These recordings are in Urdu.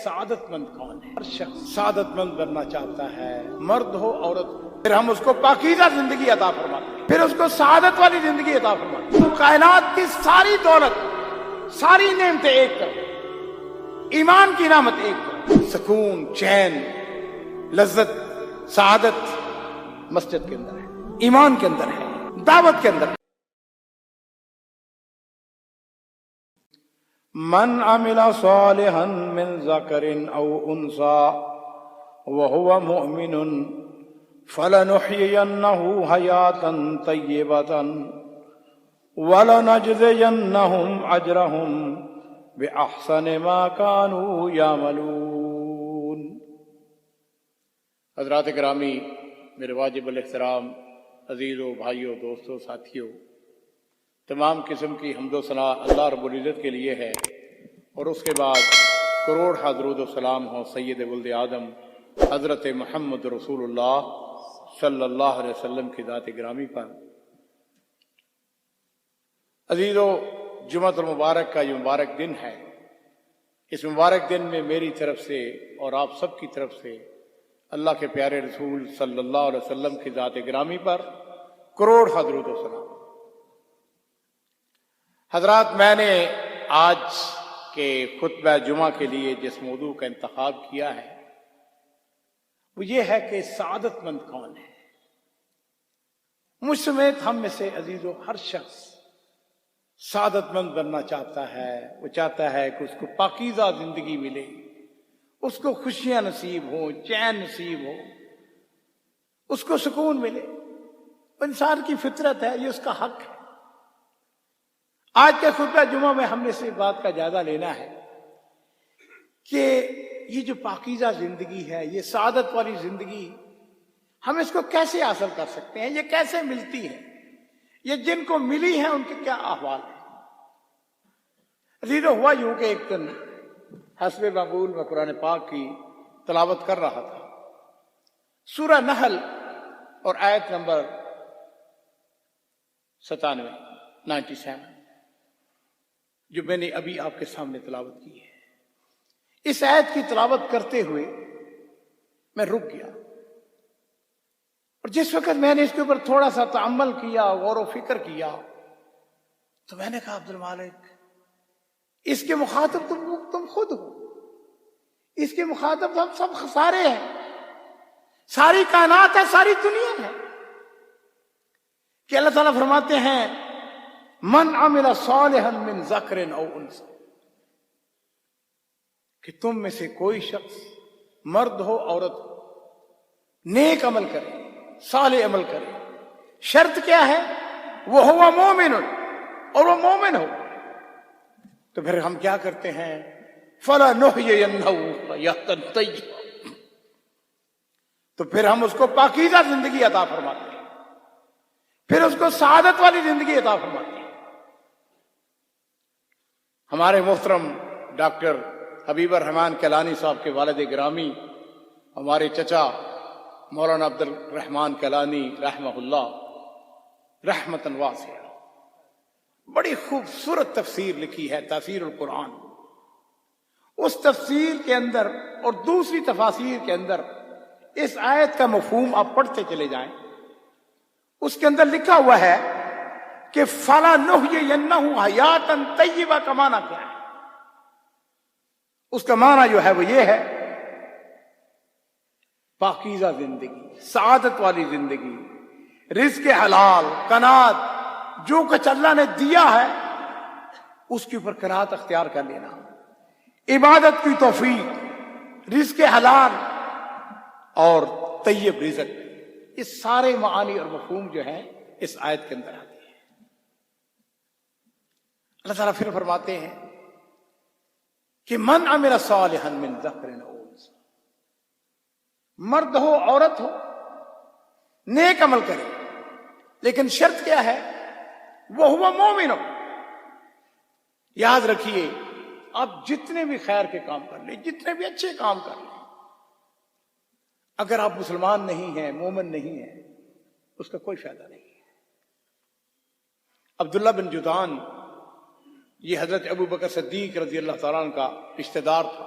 سعادت مند کون ہے؟ ہر شخص سعادت مند بننا چاہتا ہے، مرد ہو عورت ہو۔ پھر ہم اس کو پاکیزہ زندگی عطا فرماتے ہیں، پھر اس کو سعادت والی زندگی عطا فرماتے ہیں۔ تو کائنات کی ساری دولت، ساری نعمتیں ایک طرف، ایمان کی نعمت ایک طرف، سکون، چین، لذت، سعادت مسجد کے اندر ہے، ایمان کے اندر ہے، دعوت کے اندر ہے۔ من عمل صالحا من ذکر او انثى وهو مؤمن فلنحيينه حياة طيبة ولنجزينهم اجرهم باحسن ما كانوا يعملون۔ حضرات گرامی، میرے واجب الاحترام عزیزوں، بھائیوں، دوستوں، ساتھیوں، تمام قسم کی حمد و ثنا اللہ رب العزت کے لیے ہے، اور اس کے بعد کروڑ درود و سلام ہو سید ولد آدم حضرت محمد رسول اللہ صلی اللہ علیہ وسلم کی ذات گرامی پر۔ عزیزو، جمعۃ المبارک کا یہ مبارک دن ہے۔ اس مبارک دن میں میری طرف سے اور آپ سب کی طرف سے اللہ کے پیارے رسول صلی اللہ علیہ وسلم کی ذات گرامی پر کروڑ درود و سلام۔ حضرات، میں نے آج کے خطبہ جمعہ کے لیے جس موضوع کا انتخاب کیا ہے وہ یہ ہے کہ سعادت مند کون ہے۔ مجھ سمیت ہم میں سے عزیزوں ہر شخص سعادت مند بننا چاہتا ہے۔ وہ چاہتا ہے کہ اس کو پاکیزہ زندگی ملے، اس کو خوشیاں نصیب ہوں، چین نصیب ہو، اس کو سکون ملے۔ انسان کی فطرت ہے، یہ اس کا حق ہے۔ آج کے خطبہ جمعہ میں ہم نے اس بات کا جائزہ لینا ہے کہ یہ جو پاکیزہ زندگی ہے، یہ سعادت والی زندگی، ہم اس کو کیسے حاصل کر سکتے ہیں، یہ کیسے ملتی ہے، یہ جن کو ملی ہے ان کے کیا احوال ہیں۔ عزیزو، ہوا یوں کہ ایک دن حسب معمول میں قرآن پاک کی تلاوت کر رہا تھا، سورہ نحل اور آیت نمبر 97 جو میں نے ابھی آپ کے سامنے تلاوت کی ہے۔ اس آیت کی تلاوت کرتے ہوئے میں رک گیا، اور جس وقت میں نے اس کے اوپر تھوڑا سا تأمل کیا، غور و فکر کیا، تو میں نے کہا عبد المالک، اس کے مخاطب تم خود ہو، اس کے مخاطب ہم سب خسارے ہیں، ساری کائنات ہے، ساری دنیا ہے۔ کہ اللہ تعالیٰ فرماتے ہیں من عمل صالحا من ذکر او انثى، کہ تم میں سے کوئی شخص مرد ہو عورت ہو، نیک عمل کرے، صالح عمل کرے۔ شرط کیا ہے؟ وہ ہوا مومن، اور وہ مومن ہو۔ تو پھر ہم کیا کرتے ہیں؟ فَلَنُحْيِيَنَّهُ حَيَاةً طَيِّبَةً، تو پھر ہم اس کو پاکیزہ زندگی عطا فرماتے ہیں، پھر اس کو سعادت والی زندگی عطا فرماتے ہیں۔ ہمارے محترم ڈاکٹر حبیب الرحمان کیلانی صاحب کے والد گرامی، ہمارے چچا مولانا عبد الرحمان کیلانی رحمہ اللہ رحمتاً واسعہ، بڑی خوبصورت تفسیر لکھی ہے، تفسیر القرآن۔ اس تفسیر کے اندر اور دوسری تفاسیر کے اندر اس آیت کا مفہوم آپ پڑھتے چلے جائیں، اس کے اندر لکھا ہوا ہے کہ فَلَنُحْيِيَنَّهُ حَيَاةً طَيِّبَةً کا معنی کیا ہے؟ اس کا معنی جو ہے وہ یہ ہے پاکیزہ زندگی، سعادت والی زندگی، رزق حلال، قناعت، جو کچھ اللہ نے دیا ہے اس کے اوپر قناعت اختیار کر لینا، عبادت کی توفیق، رزق حلال اور طیب رزق، یہ سارے معانی اور مفہوم جو ہیں اس آیت کے اندر آتے ہیں۔ اللہ تعالیٰ پھر فرماتے ہیں کہ من عمل صالحا من ذکر او انثى، مرد ہو عورت ہو، نیک عمل کرے، لیکن شرط کیا ہے؟ وہ ہوا مومن ہو۔ یاد رکھیے، آپ جتنے بھی خیر کے کام کر لیں، جتنے بھی اچھے کام کر لیں، اگر آپ مسلمان نہیں ہیں، مومن نہیں ہیں، اس کا کوئی فائدہ نہیں ہے۔ عبداللہ بن جدعان یہ حضرت ابو بکر صدیق رضی اللہ تعالیٰ عنہ کا رشتہ دار تھا،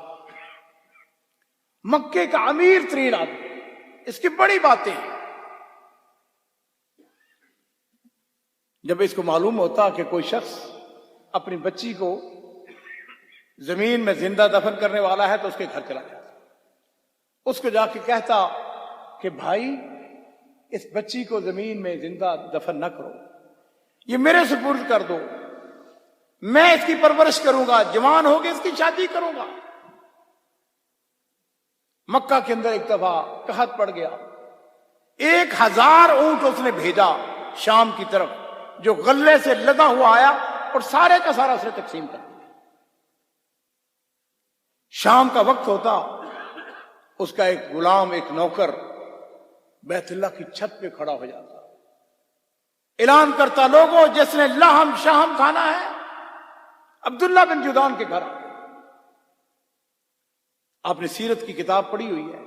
مکے کا امیر ترین آدمی، اس کی بڑی باتیں ہیں۔ جب اس کو معلوم ہوتا کہ کوئی شخص اپنی بچی کو زمین میں زندہ دفن کرنے والا ہے تو اس کے گھر چلا جاتا، اس کو جا کے کہتا کہ بھائی اس بچی کو زمین میں زندہ دفن نہ کرو، یہ میرے سپرد کر دو، میں اس کی پرورش کروں گا، جوان ہوگی اس کی شادی کروں گا۔ مکہ کے اندر ایک دفعہ قحط پڑ گیا، 1000 اونٹ اس نے بھیجا شام کی طرف، جو غلے سے لدا ہوا آیا اور سارے کا سارا اس نے تقسیم کر دیا۔ شام کا وقت ہوتا، اس کا ایک غلام، ایک نوکر بیت اللہ کی چھت پہ کھڑا ہو جاتا، اعلان کرتا، لوگوں جس نے لحم شہم کھانا ہے عبداللہ بن جدعان کے گھر۔ آپ نے سیرت کی کتاب پڑھی ہوئی ہے،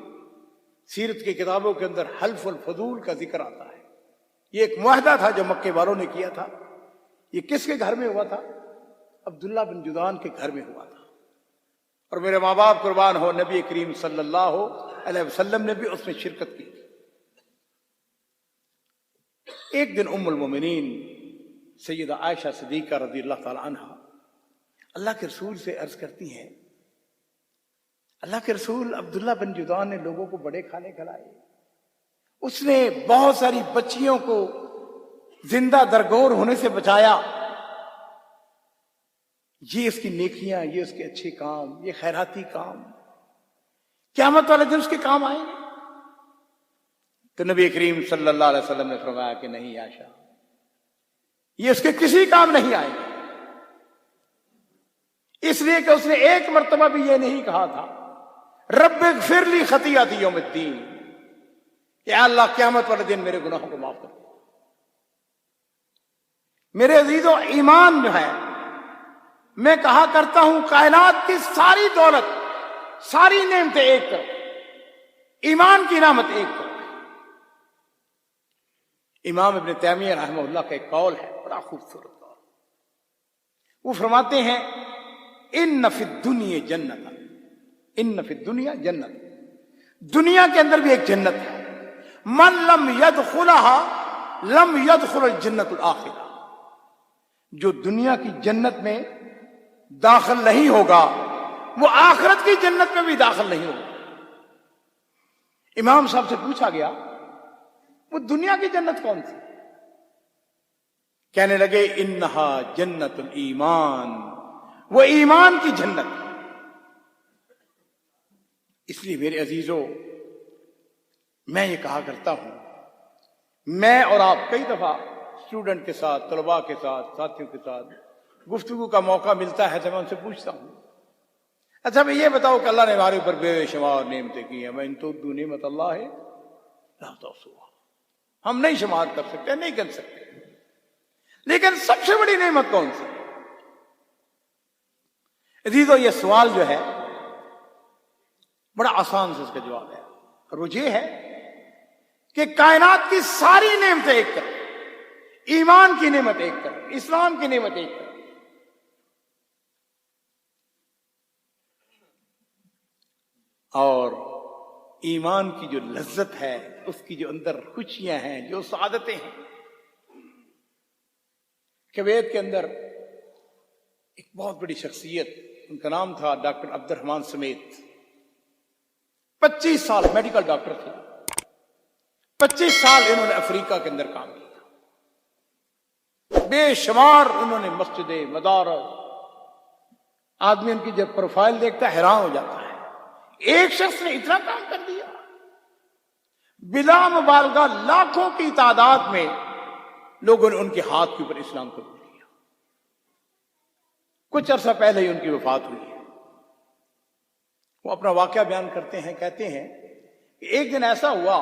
سیرت کی کتابوں کے اندر حلف الفضول کا ذکر آتا ہے۔ یہ ایک معاہدہ تھا جو مکے والوں نے کیا تھا۔ یہ کس کے گھر میں ہوا تھا؟ عبداللہ بن جدعان کے گھر میں ہوا تھا۔ اور میرے ماں باپ قربان ہو، نبی کریم صلی اللہ علیہ وسلم نے بھی اس میں شرکت کی۔ ایک دن ام المومنین سیدہ عائشہ صدیقہ رضی اللہ تعالی عنہا اللہ کے رسول سے عرض کرتی ہیں، اللہ کے رسول، عبداللہ بن جدعان نے لوگوں کو بڑے کھانے کھلائے، اس نے بہت ساری بچیوں کو زندہ درگور ہونے سے بچایا، یہ اس کی نیکیاں، یہ اس کے اچھے کام، یہ خیراتی کام قیامت والے دن اس کے کام آئیں گے۔ تو نبی کریم صلی اللہ علیہ وسلم نے فرمایا کہ نہیں عائشہ، یہ اس کے کسی کام نہیں آئے گا، اس لیے کہ اس نے ایک مرتبہ بھی یہ نہیں کہا تھا رب اغفر لی خطیئتی یوم الدین، کہ اللہ قیامت والے دن میرے گناہوں کو معاف کر دے۔ میرے عزیزوں، ایمان جو ہے، میں کہا کرتا ہوں کائنات کی ساری دولت، ساری نعمتیں ایک طرف، ایمان کی نعمت ایک طرف۔ امام ابن تیمیہ رحمہ اللہ کا ایک قول ہے، بڑا خوبصورت قول، وہ فرماتے ہیں ان فی الدنیا جنت، ان فی الدنیا جنت، دنیا کے اندر بھی ایک جنت ہے، من لم يدخلها لم يدخل الجنت الآخرہ، جو دنیا کی جنت میں داخل نہیں ہوگا وہ آخرت کی جنت میں بھی داخل نہیں ہوگا۔ امام صاحب سے پوچھا گیا وہ دنیا کی جنت کون سی؟ کہنے لگے انہا جنت الایمان، وہ ایمان کی جنت۔ اس لیے میرے عزیزوں، میں یہ کہا کرتا ہوں، میں اور آپ کئی دفعہ اسٹوڈنٹ کے ساتھ، طلباء کے ساتھ، ساتھیوں کے ساتھ گفتگو کا موقع ملتا ہے تو میں ان سے پوچھتا ہوں، اچھا میں یہ بتاؤ کہ اللہ نے ہمارے اوپر بے شمار نعمتیں کی ہیں، وَإِن تُعُدُّوا نِعْمَتَ اللَّهِ لَا تُحْصُوهَا، ہم نہیں شمار کر سکتے، نہیں کر سکتے، لیکن سب سے بڑی نعمت کون سی؟ عزیزو، یہ سوال جو ہے بڑا آسان سے اس کا جواب ہے، اور وہ یہ ہے کہ کائنات کی ساری نعمتیں ایک طرف، ایمان کی نعمت ایک طرف، اسلام کی نعمت ایک طرف، اور ایمان کی جو لذت ہے، اس کی جو اندر خوشیاں ہیں، جو سعادتیں ہیں۔ کویت کے اندر ایک بہت بڑی شخصیت، ان کا نام تھا ڈاکٹر عبد الرحمان سمیت، 25 سال میڈیکل ڈاکٹر تھے، 25 سال انہوں نے افریقہ کے اندر کام کیا، بے شمار انہوں نے مسجدیں، مدارس، آدمی ان کی جب پروفائل دیکھتا ہے حیران ہو جاتا ہے، ایک شخص نے اتنا کام کر دیا۔ بلا مبالغہ لاکھوں کی تعداد میں لوگوں نے ان کے ہاتھ کے اوپر اسلام قبول کیا۔ کچھ عرصہ پہلے ہی ان کی وفات ہوئی ہے۔ وہ اپنا واقعہ بیان کرتے ہیں، کہتے ہیں کہ ایک دن ایسا ہوا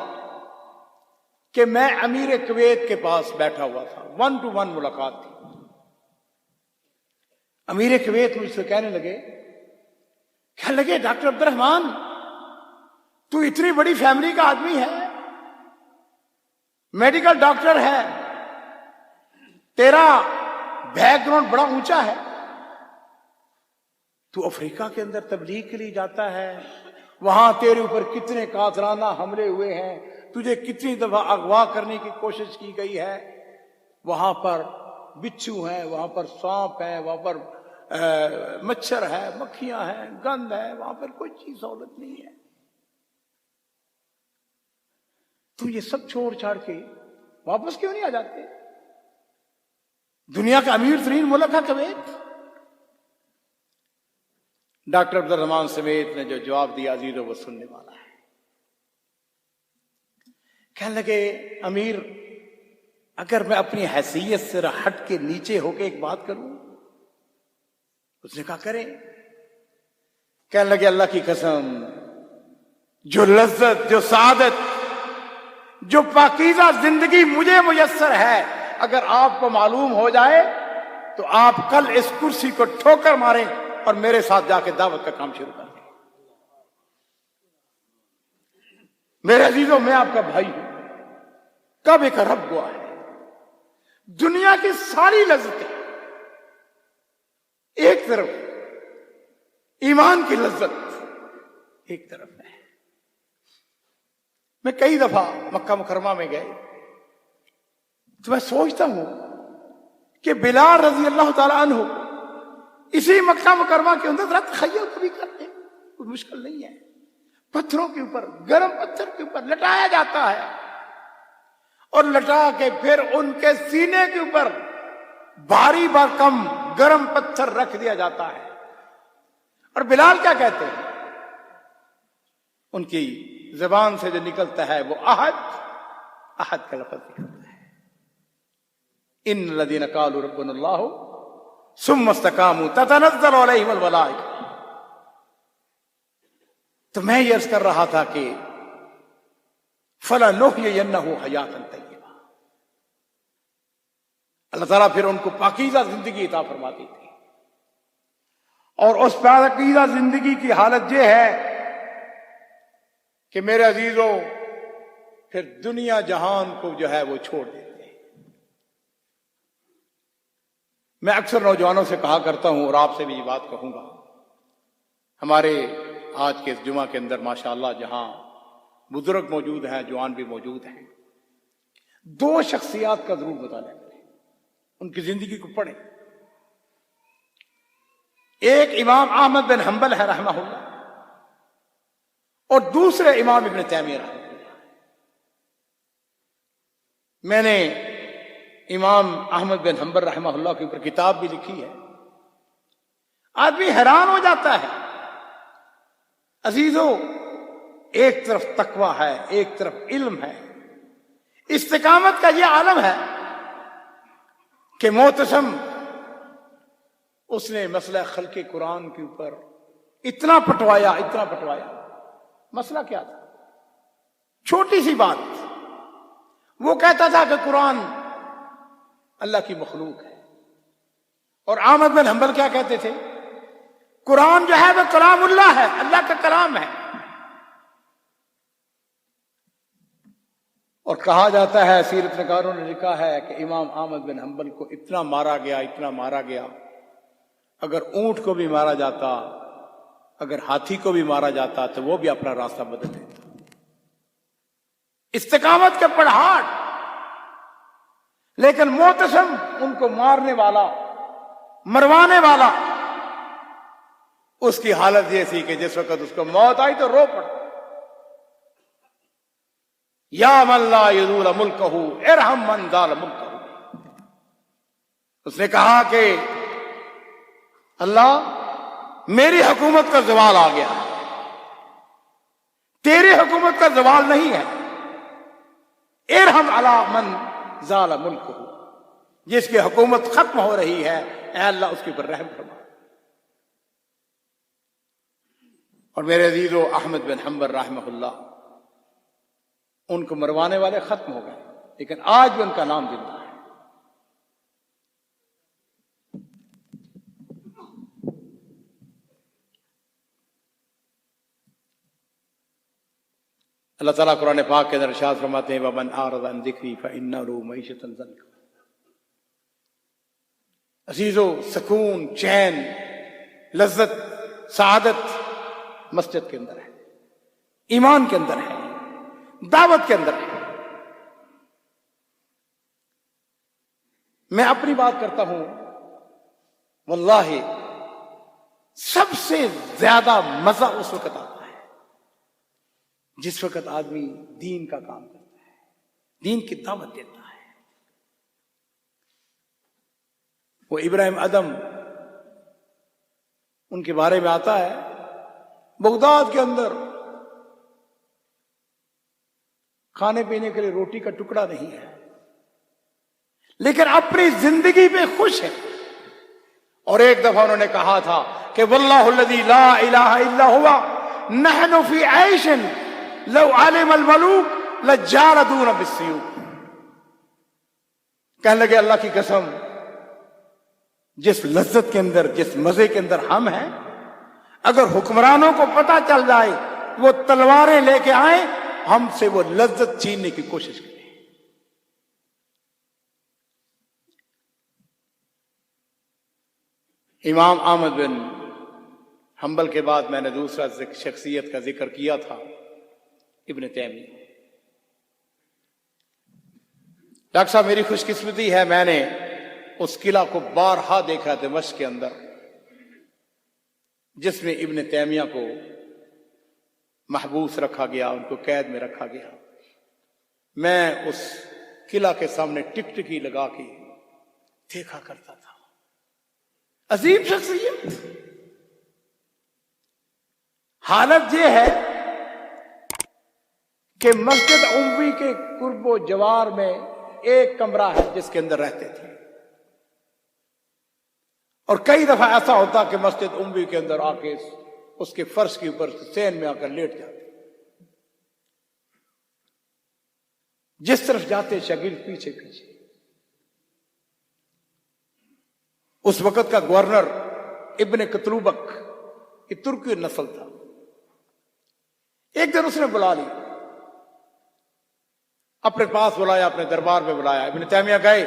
کہ میں امیر کویت کے پاس بیٹھا ہوا تھا، 1 to 1 ملاقات تھی۔ امیر کویت مجھ سے کہنے لگے ڈاکٹر عبد الرحمان، تو اتنی بڑی فیملی کا آدمی ہے، میڈیکل ڈاکٹر ہے، تیرا بیک گراؤنڈ بڑا اونچا ہے، تو افریقہ کے اندر تبلیغ کے لیے جاتا ہے، وہاں تیرے اوپر کتنے قاتلانہ حملے ہوئے ہیں، تجھے کتنی دفعہ اغوا کرنے کی کوشش کی گئی ہے، وہاں پر بچھو ہیں، وہاں پر سانپ ہیں، وہاں پر مچھر ہے، مکھیاں ہیں، گند ہے، وہاں پر کوئی چیز سہولت نہیں ہے، تو یہ سب چھوڑ چھاڑ کے واپس کیوں نہیں آ جاتے؟ دنیا کا امیر ترین ملک ہے کویت۔ ڈاکٹر عبد الرحمان سمیت نے جو جواب دیا عزیزوں وہ سننے والا ہے۔ کہنے لگے امیر اگر میں اپنی حیثیت سے ہٹ کے نیچے ہو کے ایک بات کروں؟ اس نے کہا کریں۔ کہنے لگے اللہ کی قسم، جو لذت، جو سعادت، جو پاکیزہ زندگی مجھے میسر ہے، اگر آپ کو معلوم ہو جائے تو آپ کل اس کرسی کو ٹھوکر ماریں اور میرے ساتھ جا کے دعوت کا کام شروع کر دیں۔ میرے عزیزوں، میں آپ کا بھائی ہوں، کعبے کا رب گواہ ہے، دنیا کی ساری لذتیں ایک طرف، ایمان کی لذت ایک طرف ہے۔ میں کئی دفعہ مکہ مکرمہ میں گئے تو میں سوچتا ہوں کہ بلال رضی اللہ تعالیٰ عنہ اسی مکہ مکرمہ کے اندر ذرا تخیل کبھی کرتے، کوئی مشکل نہیں ہے، پتھروں کے اوپر، گرم پتھر کے اوپر لٹایا جاتا ہے اور لٹا کے پھر ان کے سینے کے اوپر بھاری بھرکم گرم پتھر رکھ دیا جاتا ہے، اور بلال کیا کہتے ہیں؟ ان کی زبان سے جو نکلتا ہے وہ احد، احد کا لفظ نکلتا ہے۔ ان الذين قالوا ربنا الله ثم استقاموا تتنزل عليهم الملائكة۔ تو میں یہ عرض کر رہا تھا کہ فَلَنُحْيِيَنَّهُ حَيَاةً طَيِّبَةً، اللہ تعالیٰ پھر ان کو پاکیزہ زندگی عطا فرماتی تھی، اور اس پاکیزہ زندگی کی حالت یہ ہے کہ میرے عزیزوں پھر دنیا جہان کو جو ہے وہ چھوڑ دیتے ہیں۔ میں اکثر نوجوانوں سے کہا کرتا ہوں اور آپ سے بھی یہ بات کہوں گا، ہمارے آج کے اس جمعہ کے اندر ماشاءاللہ جہاں بزرگ موجود ہیں، جوان بھی موجود ہیں، دو شخصیات کا ضرور مطالعہ کریں، ان کی زندگی کو پڑھیں۔ ایک امام احمد بن حنبل ہے رحمہ اللہ، اور دوسرے امام ابن تیمیہ رحمہ اللہ۔ میں نے امام احمد بن حنبل رحمہ اللہ کے اوپر کتاب بھی لکھی ہے، آدمی حیران ہو جاتا ہے۔ عزیزوں، ایک طرف تقویٰ ہے، ایک طرف علم ہے، استقامت کا یہ عالم ہے کہ معتصم اس نے مسئلہ خلق قرآن کے اوپر اتنا پٹوایا، اتنا پٹوایا۔ مسئلہ کیا تھا؟ چھوٹی سی بات، وہ کہتا تھا کہ قرآن اللہ کی مخلوق ہے، اور احمد بن حنبل کیا کہتے تھے؟ قرآن جو ہے وہ کلام اللہ ہے، اللہ کا کلام ہے۔ اور کہا جاتا ہے، سیرت نگاروں نے لکھا ہے کہ امام احمد بن حنبل کو اتنا مارا گیا، اتنا مارا گیا، اگر اونٹ کو بھی مارا جاتا، اگر ہاتھی کو بھی مارا جاتا تو وہ بھی اپنا راستہ بدل دیتا۔ استقامت کے پڑھاڑ، لیکن معتصم ان کو مارنے والا، مروانے والا، اس کی حالت یہ تھی کہ جس وقت اس کو موت آئی تو رو پڑا، یا من لا یزول ملکہ ارحم من زال ملکہ۔ اس نے کہا کہ اللہ، میری حکومت کا زوال آ گیا، تیری حکومت کا زوال نہیں ہے، ارحم علی من زال ملکہ، جس کی حکومت ختم ہو رہی ہے، اے اللہ اس کے اوپر رحم فرما۔ اور میرے عزیزو، احمد بن حنبل رحمہ اللہ، ان کو مروانے والے ختم ہو گئے، لیکن آج بھی ان کا نام زندہ ہے۔ اللہ تعالیٰ قرآن پاک کے اندر ارشاد فرماتے ہیں وَمَنْ أَعْرَضَ عَنْ ذِكْرِي فَإِنَّ لَهُ مَعِيشَةً ضَنْكًا۔ عزیزو، سکون، چین، لذت، سعادت مسجد کے اندر ہے۔ ایمان کے اندر ہے، دعوت کے اندر ہے. میں اپنی بات کرتا ہوں، واللہ سب سے زیادہ مزہ اس وقت آتا ہے جس وقت آدمی دین کا کام کرتا ہے، دین کی دعوت دیتا ہے. وہ ابراہیم ادم ان کے بارے میں آتا ہے، بغداد کے اندر کھانے پینے کے لیے روٹی کا ٹکڑا نہیں ہے، لیکن اپنی زندگی میں خوش ہے. اور ایک دفعہ انہوں نے کہا تھا کہ واللہ الذی لا الہ الا ہوا نحن فی عیش لو علم الملوک لجالدون بالسیوف. کہنے لگے اللہ کی قسم، جس لذت کے اندر، جس مزے کے اندر ہم ہیں، اگر حکمرانوں کو پتہ چل جائے وہ تلواریں لے کے آئیں، ہم سے وہ لذت چھیننے کی کوشش کریں. امام احمد بن حنبل کے بعد میں نے دوسرا شخصیت کا ذکر کیا تھا، ابن تیمیہ. ڈاکٹر صاحب میری خوش قسمتی ہے، میں نے اس قلعہ کو بارہا دیکھا دمشق کے اندر جس میں ابن تیمیہ کو محبوس رکھا گیا، ان کو قید میں رکھا گیا. میں اس قلعہ کے سامنے ٹکٹکی لگا کے دیکھا کرتا تھا. عظیم شخصیت. حالت یہ ہے کہ مسجد اموی کے قرب و جوار میں ایک کمرہ ہے جس کے اندر رہتے تھے، اور کئی دفعہ ایسا ہوتا کہ مسجد اموی کے اندر آ کے اس کے فرش کے اوپر سین میں آ کر لیٹ جاتے. جس طرف جاتے شاگرد پیچھے پیچھے. اس وقت کا گورنر ابن قطروبک، یہ ترکی نسل تھا. ایک دن اس نے بلا لی، اپنے پاس بلایا، اپنے دربار میں بلایا. ابن تیمیہ گئے.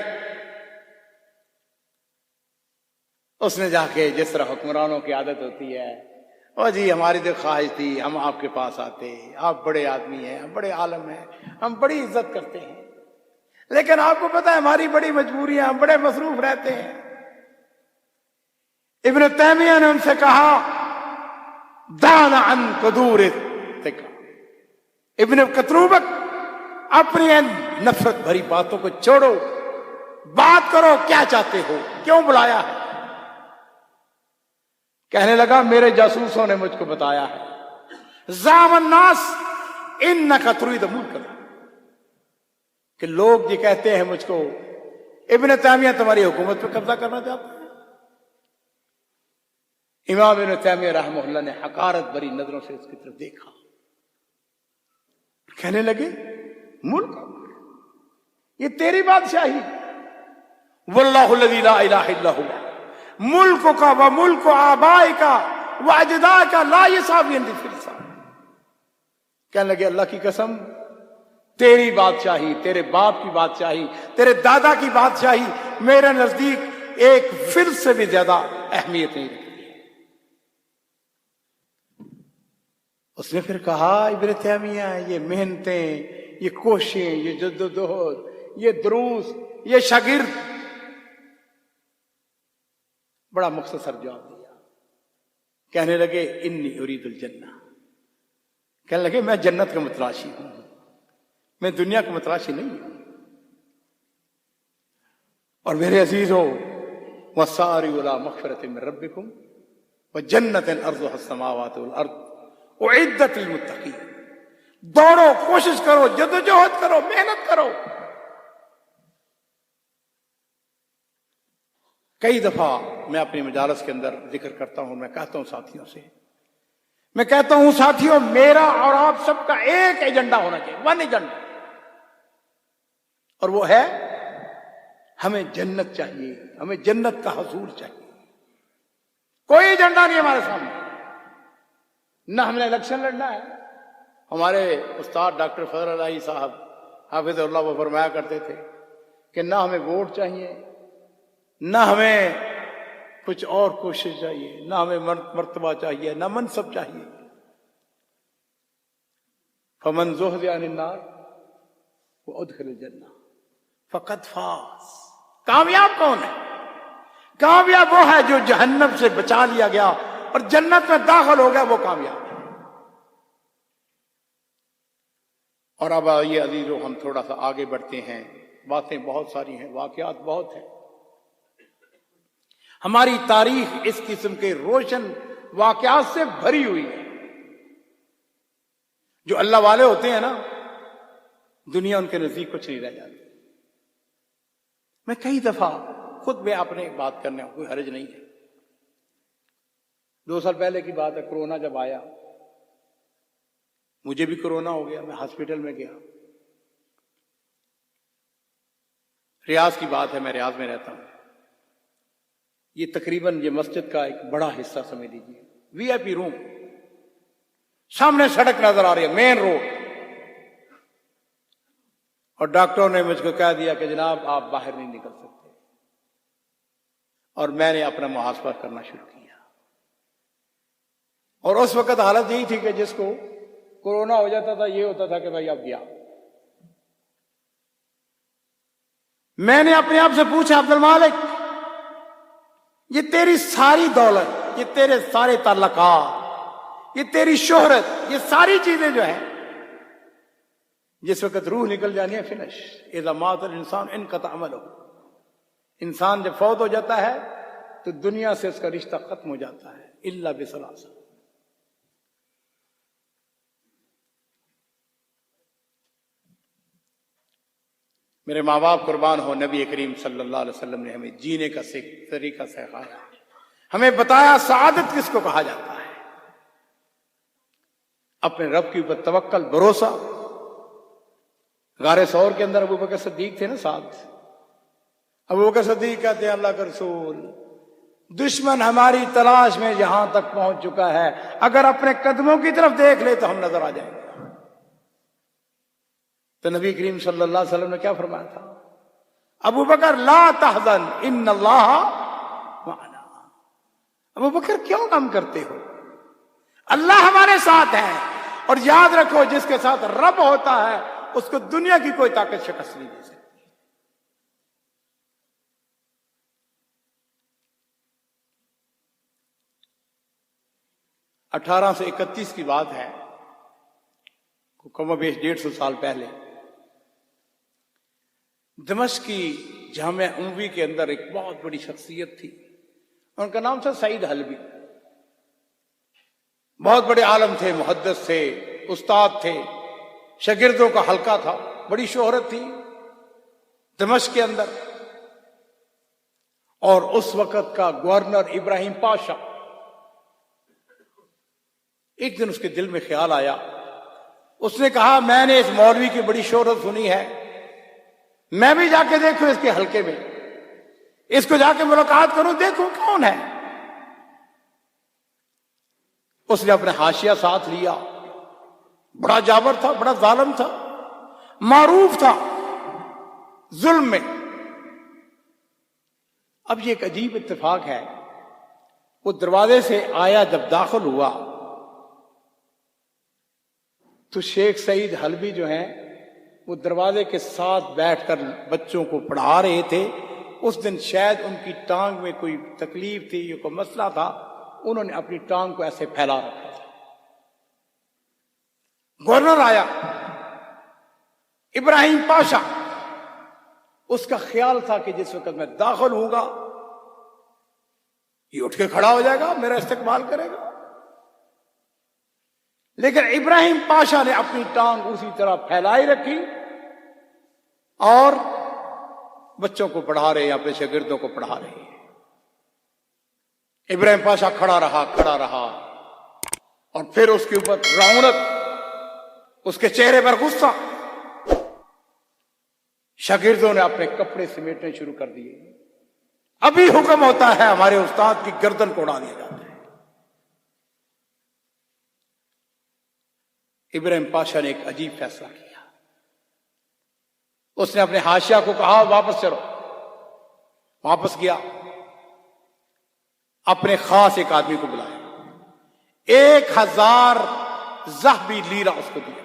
اس نے جا کے جس طرح حکمرانوں کی عادت ہوتی ہے، او جی ہماری تو خواہش تھی ہم آپ کے پاس آتے، آپ بڑے آدمی ہیں، ہم بڑے عالم ہیں، ہم بڑی عزت کرتے ہیں، لیکن آپ کو پتہ ہے ہماری بڑی مجبوریاں، ہم بڑے مصروف رہتے ہیں. ابن تیمیہ نے ان سے کہا دعنا عن قدور الثقہ. ابن قطروبک اپنی ان نفرت بھری باتوں کو چھوڑو، بات کرو، کیا چاہتے ہو، کیوں بلایا ہے؟ کہنے لگا میرے جاسوسوں نے مجھ کو بتایا ہے زعم الناس انک ترید ملکا، کہ لوگ یہ کہتے ہیں مجھ کو ابن تیمیہ تمہاری حکومت پہ قبضہ کرنا چاہتا ہے. امام ابن تیمیہ رحمہ اللہ نے حقارت بری نظروں سے اس کی طرف دیکھا، کہنے لگے ملک یہ تیری بادشاہی، واللہ الذی لا الہ الا ہوا ملک کا و ملک آبائی کا و اجداد کا لا یساوی عندی فلسا. کہنے لگے اللہ کی قسم تیری بادشاہی، تیرے باپ کی بادشاہی، تیرے دادا کی بادشاہی میرے نزدیک ایک فلس سے بھی زیادہ اہمیت نہیں رکھتی. اس نے پھر کہا ابن تیمیہ یہ محنتیں، یہ کوششیں، یہ جدوجہد، یہ دروس، یہ شاگرد، بڑا مختصر جواب دیا. کہنے لگے انی ارید الجنہ. کہنے لگے میں جنت کا متلاشی ہوں، میں دنیا کا متلاشی نہیں ہوں. اور میرے عزیزو وَسَارِعُوا إِلَىٰ مَغْفِرَةٍ مِّن رَّبِّكُمْ وَجَنَّةٍ أَرْضُهَا السَّمَاوَاتُ وَالْأَرْضُ اعدت للمتقین. دوڑو، کوشش کرو، جدوجہد کرو، محنت کرو. کئی دفعہ میں اپنی مجالس کے اندر ذکر کرتا ہوں، میں کہتا ہوں ساتھیوں سے، میں کہتا ہوں ساتھیوں میرا اور آپ سب کا ایک ایجنڈا ہونا چاہیے، ون ایجنڈا، اور وہ ہے ہمیں جنت چاہیے، ہمیں جنت کا حصول چاہیے. کوئی ایجنڈا نہیں ہمارے سامنے. نہ ہم نے الیکشن لڑنا ہے. ہمارے استاد ڈاکٹر فضل الہی صاحب حافظ اللہ وہ فرمایا کرتے تھے کہ نہ ہمیں ووٹ چاہیے، نہ ہمیں کچھ اور کوشش چاہیے، نہ ہمیں مرتبہ چاہیے، نہ منصب چاہیے. فمن زحزح عن النار وادخل الجنہ فقد فاز. کامیاب کون ہے؟ کامیاب وہ ہے جو جہنم سے بچا لیا گیا اور جنت میں داخل ہو گیا، وہ کامیاب ہے. اور اب آئیے عزیزو، ہم تھوڑا سا آگے بڑھتے ہیں. باتیں بہت ساری ہیں، واقعات بہت ہیں. ہماری تاریخ اس قسم کے روشن واقعات سے بھری ہوئی ہے. جو اللہ والے ہوتے ہیں نا، دنیا ان کے نزدیک کچھ نہیں رہ جاتی. میں کئی دفعہ خود میں اپنے بات کرنے کوئی حرج نہیں ہے. 2 سال پہلے کی بات ہے، کرونا جب آیا، مجھے بھی کرونا ہو گیا. میں ہاسپٹل میں گیا. ریاض کی بات ہے، میں ریاض میں رہتا ہوں. یہ تقریباً یہ مسجد کا ایک بڑا حصہ سمجھ لیجیے، وی آئی پی روم. سامنے سڑک نظر آ رہی ہے، مین روڈ. اور ڈاکٹروں نے مجھ کو کہہ دیا کہ جناب آپ باہر نہیں نکل سکتے. اور میں نے اپنا محاسبہ کرنا شروع کیا. اور اس وقت حالت یہی تھی کہ جس کو کورونا ہو جاتا تھا یہ ہوتا تھا کہ بھائی اب گیا. میں نے اپنے آپ سے پوچھا، عبد المالک، یہ تیری ساری دولت، یہ تیرے سارے تعلقات، یہ تیری شہرت، یہ ساری چیزیں جو ہیں، جس وقت روح نکل جانی ہے فنش. اذا مات الانسان انقطع عمله. انسان جب فوت ہو جاتا ہے تو دنیا سے اس کا رشتہ ختم ہو جاتا ہے، الا بثلاث. میرے ماں باپ قربان ہو، نبی کریم صلی اللہ علیہ وسلم نے ہمیں جینے کا طریقہ سکھایا، ہمیں بتایا سعادت کس کو کہا جاتا ہے. اپنے رب کے اوپر توکل، بھروسہ. غار ثور کے اندر ابو بکر صدیق تھے نا ساتھ. ابو بکر صدیق کہتے ہیں اللہ کے رسول، دشمن ہماری تلاش میں یہاں تک پہنچ چکا ہے، اگر اپنے قدموں کی طرف دیکھ لے تو ہم نظر آ جائیں گے. تو نبی کریم صلی اللہ علیہ وسلم نے کیا فرمایا تھا؟ ابو بکر لا تحزن ان اللہ معنا. ابو بکر کیوں غم کرتے ہو؟ اللہ ہمارے ساتھ ہے. اور یاد رکھو، جس کے ساتھ رب ہوتا ہے اس کو دنیا کی کوئی طاقت شکست نہیں دے سکتی. اٹھارہ سو 31 کی بات ہے، کم و بیش 150 سال پہلے. دمشق کی جامعہ اموی کے اندر ایک بہت بڑی شخصیت تھی، ان کا نام تھا سعید حلبی. بہت بڑے عالم تھے، محدث تھے، استاد تھے، شاگردوں کا حلقہ تھا، بڑی شہرت تھی دمشق کے اندر. اور اس وقت کا گورنر ابراہیم پاشا، ایک دن اس کے دل میں خیال آیا. اس نے کہا میں نے اس مولوی کی بڑی شہرت سنی ہے، میں بھی جا کے دیکھوں اس کے حلقے میں، اس کو جا کے ملاقات کروں، دیکھوں کون ہے. اس نے اپنے حاشیہ ساتھ لیا. بڑا جابر تھا، بڑا ظالم تھا، معروف تھا ظلم میں. اب یہ ایک عجیب اتفاق ہے، وہ دروازے سے آیا، جب داخل ہوا تو شیخ سعید حلبی جو ہیں وہ دروازے کے ساتھ بیٹھ کر بچوں کو پڑھا رہے تھے. اس دن شاید ان کی ٹانگ میں کوئی تکلیف تھی، یہ کوئی مسئلہ تھا، انہوں نے اپنی ٹانگ کو ایسے پھیلا رکھا تھا. گورنر آیا ابراہیم پاشا، اس کا خیال تھا کہ جس وقت میں داخل ہوں گا یہ اٹھ کے کھڑا ہو جائے گا، میرا استقبال کرے گا. لیکن ابراہیم پاشا نے اپنی ٹانگ اسی طرح پھیلائی رکھی اور بچوں کو پڑھا رہے ہیں، اپنے شاگردوں کو پڑھا رہے ہیں. ابراہیم پاشا کھڑا رہا اور پھر اس کے اوپر رعونت، اس کے چہرے پر غصہ. شاگردوں نے اپنے کپڑے سمیٹنے شروع کر دیے. ابھی حکم ہوتا ہے ہمارے استاد کی گردن کو اڑا دیا جاتا ہے. ابراہیم پاشا نے ایک عجیب فیصلہ کیا. اس نے اپنے حاشیہ کو کہا واپس چلو. واپس گیا، اپنے خاص ایک آدمی کو بلایا، 1000 ذهبی لیرہ اس کو دیا.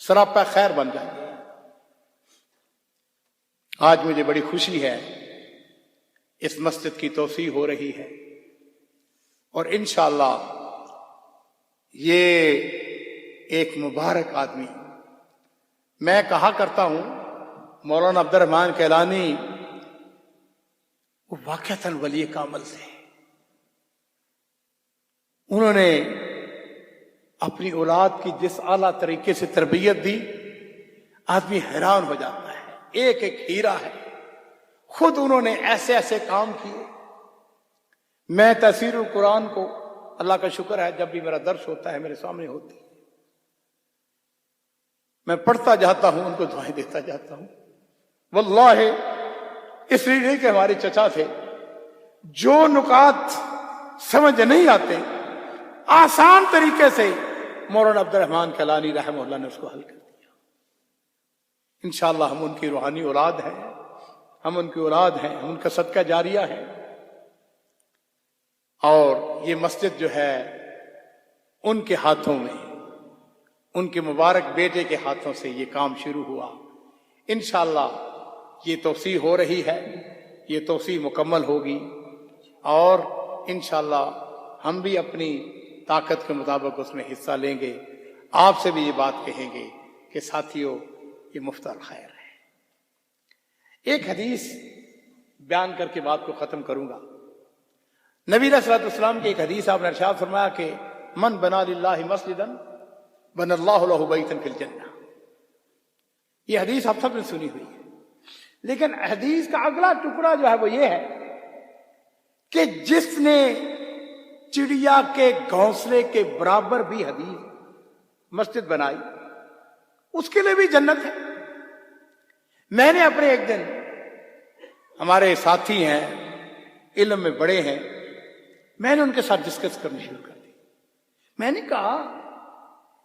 سراپا خیر بن جائیں گے۔ آج مجھے بڑی خوشی ہے، اس مسجد کی توسیع ہو رہی ہے، اور انشاءاللہ یہ ایک مبارک آدمی، میں کہا کرتا ہوں مولانا عبد الرحمن کیلانی وہ واقعتاً ولی کامل تھے۔ انہوں نے اپنی اولاد کی جس اعلیٰ طریقے سے تربیت دی، آدمی حیران ہو جاتا ہے، ایک ایک ہیرا ہے۔ خود انہوں نے ایسے ایسے کام کیے۔ میں تفسیر القرآن کو، اللہ کا شکر ہے، جب بھی میرا درس ہوتا ہے میرے سامنے ہوتی ہے، میں پڑھتا جاتا ہوں، ان کو دعائیں دیتا جاتا ہوں۔ واللہ اس لیے نہیں کہ ہمارے چچا تھے، جو نکات سمجھ نہیں آتے آسان طریقے سے مولانا عبد الرحمن کیلانی رحمہ اللہ نے اس کو حل کر دیا۔ انشاءاللہ ہم ان کی روحانی اولاد ہیں، ہم ان کی اولاد ہیں، ہم ان کا صدقہ جاریہ ہے۔ اور یہ مسجد جو ہے ان کے ہاتھوں میں، ان کے مبارک بیٹے کے ہاتھوں سے یہ کام شروع ہوا۔ انشاءاللہ یہ توسیع ہو رہی ہے، یہ توسیع مکمل ہوگی، اور انشاءاللہ ہم بھی اپنی طاقت کے مطابق اس میں حصہ لیں گے۔ آپ سے بھی یہ بات کہیں گے کہ ساتھیو یہ مفت الخیر ہے۔ ایک حدیث بیان کر کے بات کو ختم کروں گا۔ نبی علیہ الصلوۃ والسلام کی ایک حدیث، آپ نے ارشاد فرمایا کہ من بنا للہ مسجدا بنى اللہ لہ بیتا فی الجنہ۔ یہ حدیث آپ سب نے سنی ہوئی ہے، لیکن حدیث کا اگلا ٹکڑا جو ہے وہ یہ ہے کہ جس نے چڑیا کے گھونسلے کے برابر بھی حدیث مسجد بنائی، اس کے لیے بھی جنت ہے۔ میں نے اپنے ایک دن، ہمارے ساتھی ہیں، علم میں بڑے ہیں، میں نے ان کے ساتھ ڈسکس کرنی شروع کر دی۔ میں نے کہا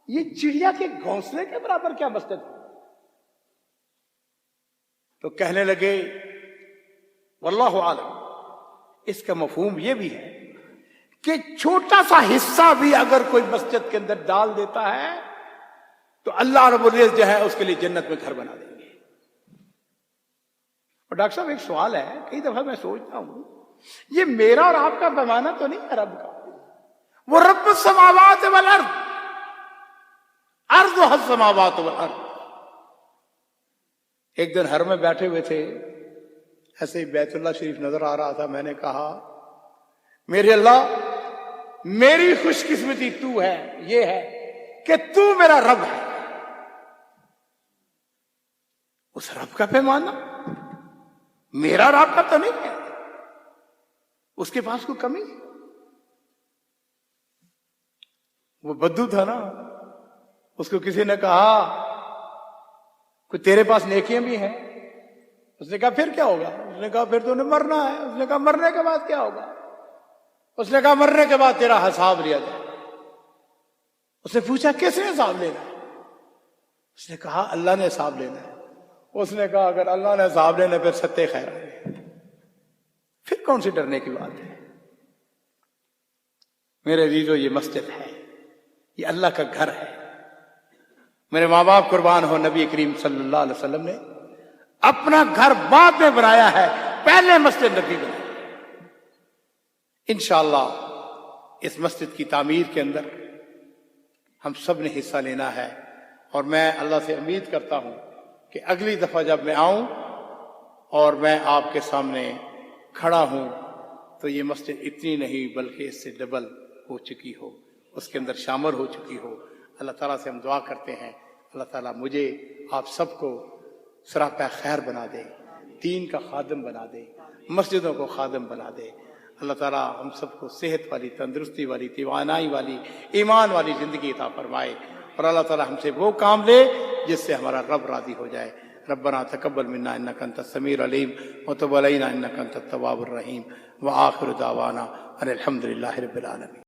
یہ چڑیا کے گھونسلے کے برابر کیا مسجد ہے؟ تو کہنے لگے واللہ عالم، اس کا مفہوم یہ بھی ہے کہ چھوٹا سا حصہ بھی اگر کوئی مسجد کے اندر ڈال دیتا ہے تو اللہ رب العزت جو ہے اس کے لیے جنت میں گھر بنا دیں گے۔ اور ڈاکٹر صاحب ایک سوال ہے، کئی دفعہ میں سوچتا ہوں یہ میرا اور آپ کا پیمانہ تو نہیں ہے رب کا؟ وہ رب السماوات والارض، ارض السماوات والارض۔ ایک دن حرم میں بیٹھے ہوئے تھے، ایسے ہی بیت اللہ شریف نظر آ رہا تھا، میں نے کہا میرے اللہ، میری خوش قسمتی تو ہے، یہ ہے کہ تو میرا رب ہے۔ اس رب کا پیمانہ میرا رب کا تو نہیں ہے، اس کے پاس کوئی کمی؟ وہ بدو تھا نا، اس کو کسی نے کہا کوئی تیرے پاس نیکیاں بھی ہیں؟ اس نے کہا پھر کیا ہوگا؟ اس نے کہا پھر تو نے مرنا ہے۔ اس نے کہا مرنے کے بعد کیا ہوگا؟ اس نے کہا مرنے کے بعد تیرا حساب لیا جائے۔ اس نے پوچھا کس نے حساب لینا ہے؟ اس نے کہا اللہ نے حساب لینا ہے۔ اس نے کہا اگر اللہ نے حساب لینا پھر ستے خیر آئے، پھر کون سی ڈرنے کی بات ہے؟ میرے عزیزو، یہ مسجد ہے، یہ اللہ کا گھر ہے۔ میرے ماں باپ قربان ہو، نبی کریم صلی اللہ علیہ وسلم نے اپنا گھر بعد میں بنایا ہے، پہلے مسجد نبی بنائی۔ انشاءاللہ اس مسجد کی تعمیر کے اندر ہم سب نے حصہ لینا ہے، اور میں اللہ سے امید کرتا ہوں کہ اگلی دفعہ جب میں آؤں اور میں آپ کے سامنے کھڑا ہوں تو یہ مسجد اتنی نہیں بلکہ اس سے ڈبل ہو چکی ہو، اس کے اندر شامل ہو چکی ہو۔ اللہ تعالیٰ سے ہم دعا کرتے ہیں اللہ تعالیٰ مجھے آپ سب کو سراپا خیر بنا دے، دین کا خادم بنا دے، مسجدوں کو خادم بنا دے۔ اللہ تعالیٰ ہم سب کو صحت والی، تندرستی والی، توانائی والی، ایمان والی زندگی عطا فرمائے، اور اللہ تعالیٰ ہم سے وہ کام لے جس سے ہمارا رب راضی ہو جائے۔ ربنا تقبل منا انک انت السمیع العلیم وتب علینا انک انت التواب الرحیم، وآخر دعوانا ان الحمد للہ رب العالمین۔